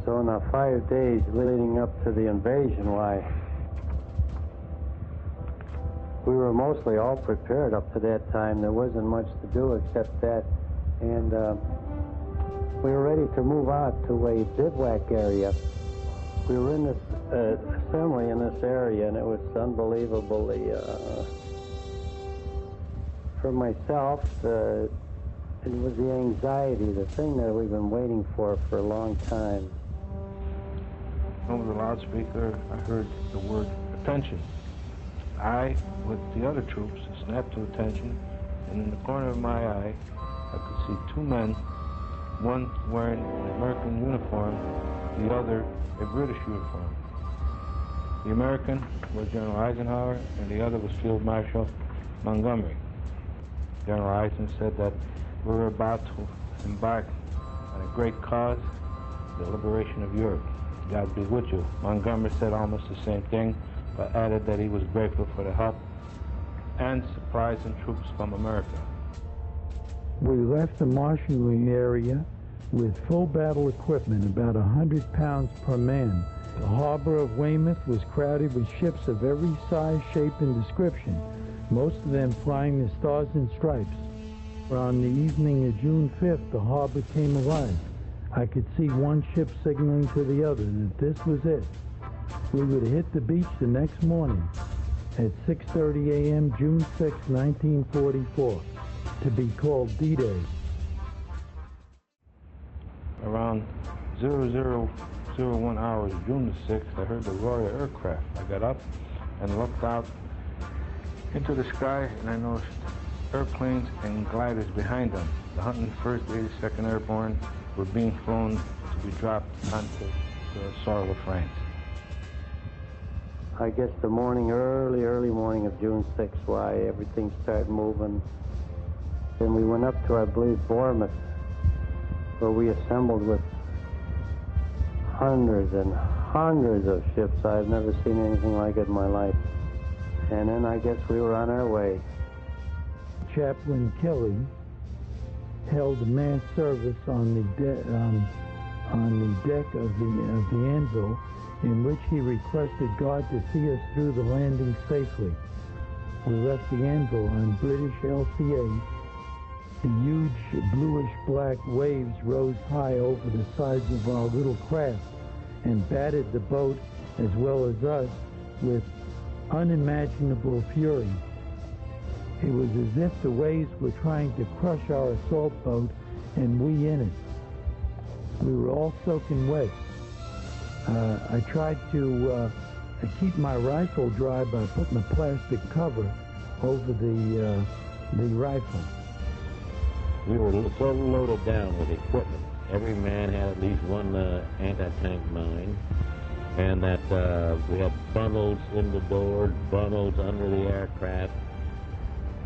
So in the 5 days leading up to the invasion, why, we were mostly all prepared up to that time. There wasn't much to do except that. And we were ready to move out to a bivouac area. We were in this assembly in this area, and it was unbelievably, for myself, it was the anxiety, the thing that we've been waiting for a long time. Over the loudspeaker, I heard the word attention. I, with the other troops, snapped to attention, and in the corner of my eye, I could see 2 men, one wearing an American uniform, the other a British uniform. The American was General Eisenhower, and the other was Field Marshal Montgomery. General Eisen said that we were about to embark on a great cause, the liberation of Europe. God be with you. Montgomery said almost the same thing, but added that he was grateful for the help and supplies and troops from America. We left the marshalling area with full battle equipment, about 100 pounds per man. The harbor of Weymouth was crowded with ships of every size, shape, and description, most of them flying the Stars and Stripes. On the evening of June 5th, the harbor came alive. I could see one ship signaling to the other that this was it. We would hit the beach the next morning at 6:30 a.m., June 6, 1944, to be called D-Day. Around 0001 hours, June the 6th, I heard the roar of aircraft. I got up and looked out into the sky, and I noticed airplanes and gliders behind them. The 101st, 82nd Airborne were being flown to be dropped onto the soil of France. I guess the morning, early morning of June 6th, why everything started moving. Then we went up to, I believe, Bournemouth, where we assembled with hundreds and hundreds of ships. I've never seen anything like it in my life. And then I guess we were on our way. Chaplain Kelly held a mass service on the deck of the Anvil, in which he requested God to see us through the landing safely. We left the Anvil on British LCA. The huge bluish-black waves rose high over the sides of our little craft and battered the boat, as well as us, with unimaginable fury. It was as if the waves were trying to crush our assault boat and we in it. We were all soaking wet. I tried to keep my rifle dry by putting a plastic cover over the rifle. We were so loaded down with equipment. Every man had at least one anti-tank mine, and that we had funnels in the doors, funnels under the aircraft,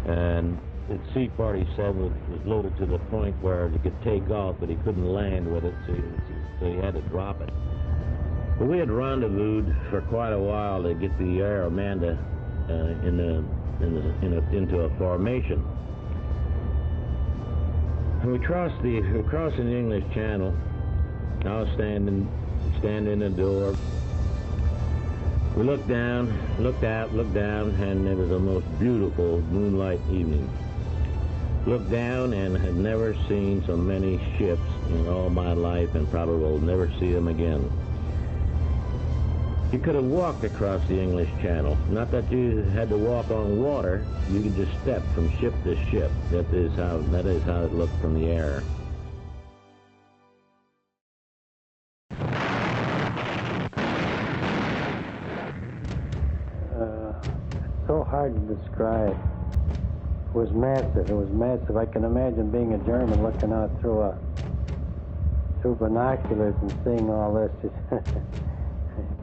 and the C-47 was loaded to the point where he could take off, but he couldn't land with it, so he had to drop it. But we had rendezvoused for quite a while to get the Air Amanda into a formation. And we crossed the English Channel. I was standing in the door. We looked down, looked down, and it was the most beautiful moonlight evening. Looked down and had never seen so many ships in all my life, and probably will never see them again. You could have walked across the English Channel. Not that you had to walk on water. You could just step from ship to ship. That is how it looked from the air. It's so hard to describe. It was massive. It was massive. I can imagine being a German looking out through binoculars and seeing all this.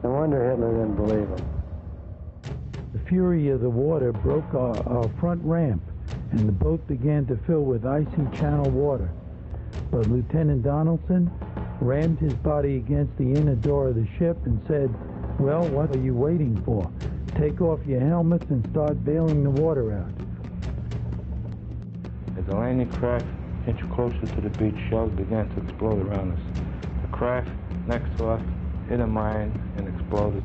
No wonder Hitler didn't believe him. The fury of the water broke our front ramp, and the boat began to fill with icy channel water. But Lieutenant Donaldson rammed his body against the inner door of the ship and said, "Well, what are you waiting for? Take off your helmets and start bailing the water out." As the landing craft inched closer to the beach, shells began to explode around us. The craft next to us hit a mine and exploded.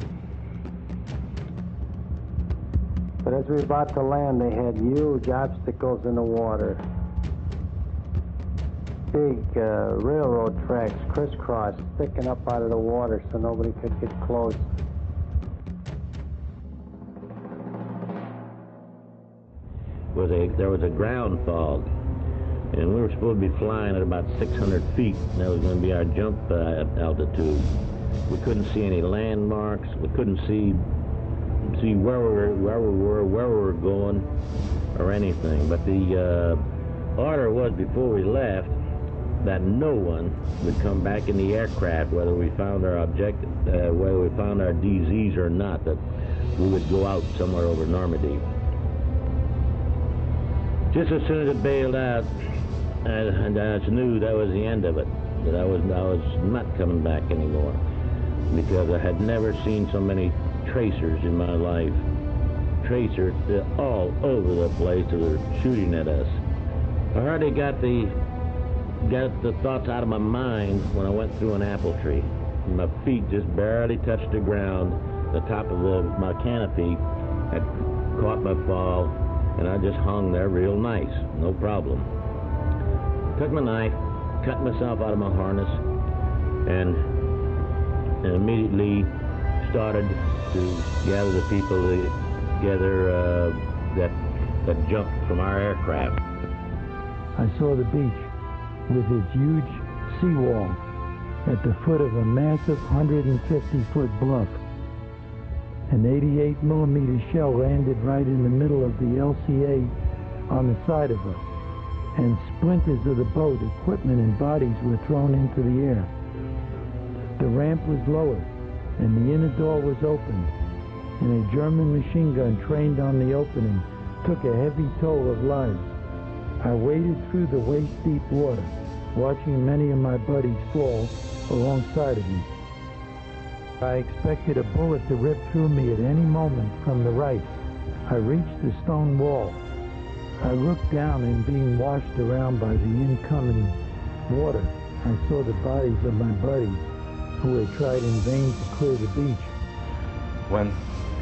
But as we were about to land, they had huge obstacles in the water. Big railroad tracks crisscrossed, sticking up out of the water so nobody could get close. There was a ground fog, and we were supposed to be flying at about 600 feet, and that was going to be our jump altitude. We couldn't see any landmarks. We couldn't see where we were going, or anything. But the order was before we left that no one would come back in the aircraft, whether we found our objective, whether we found our DZs or not. That we would go out somewhere over Normandy. Just as soon as it bailed out, I knew that was the end of it. That I was not coming back anymore, because I had never seen so many tracers in my life. Tracers all over the place that were shooting at us. I hardly got the thoughts out of my mind when I went through an apple tree. My feet just barely touched the ground. The top of my canopy had caught my fall, and I just hung there real nice, no problem. Took my knife, cut myself out of my harness, and immediately started to gather the people together that jumped from our aircraft. I saw the beach with its huge seawall at the foot of a massive 150-foot bluff. An 88mm shell landed right in the middle of the LCA on the side of us, and splinters of the boat, equipment, and bodies were thrown into the air. The ramp was lowered, and the inner door was opened, and a German machine gun trained on the opening took a heavy toll of lives. I waded through the waist-deep water, watching many of my buddies fall alongside of me. I expected a bullet to rip through me at any moment from the right. I reached the stone wall. I looked down, and being washed around by the incoming water, I saw the bodies of my buddies who had tried in vain to clear the beach. When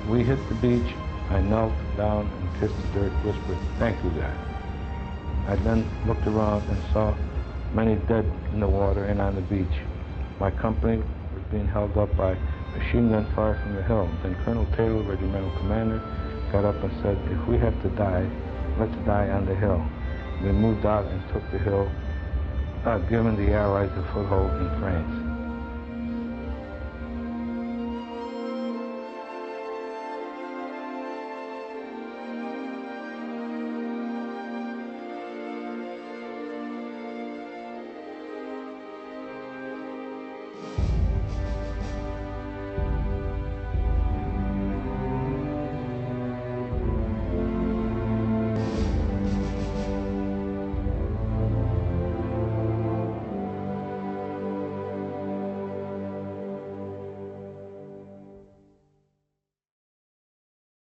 we hit the beach, I knelt down and kissed the dirt, whispered, "Thank you, God." I then looked around and saw many dead in the water and on the beach. My company was being held up by machine gun fire from the hill. Then Colonel Taylor, regimental commander, got up and said, "If we have to die, let's die on the hill." We moved out and took the hill, giving the Allies a foothold in France.